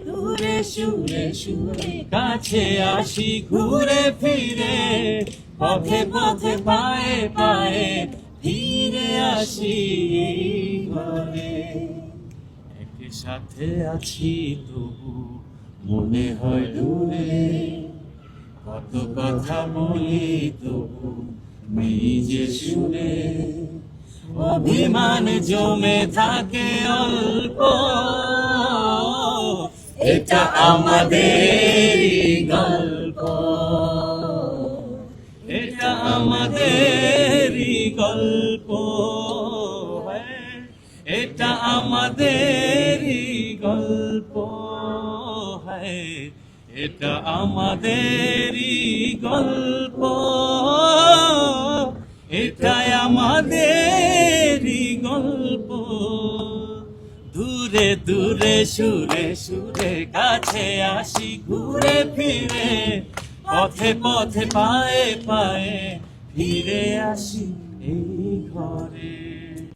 দূরে সুরে সুরে কাছে আসি ঘুরে ফিরে, পথে পথে পায়ে পায়ে ফিরে আসি ঘরে। একসাথে আছি তবু মনে হয় দূরে, কত কথা বলি তবু নিজে শুনে, অভিমান জমে থাকে অল্প, এটা আমাদেরই গল্প, এটা আমাদেরই গল্প, এটা আমাদেরই গল্প, এটা আমাদেরই গল্প, এটাই আমাদেরই গল্প। দূরে দূরে সুরে সুরে কাছে আসি ঘুরে ফিরে, পথে পথে পায়ে পায়ে ফিরে আসি এই ঘরে।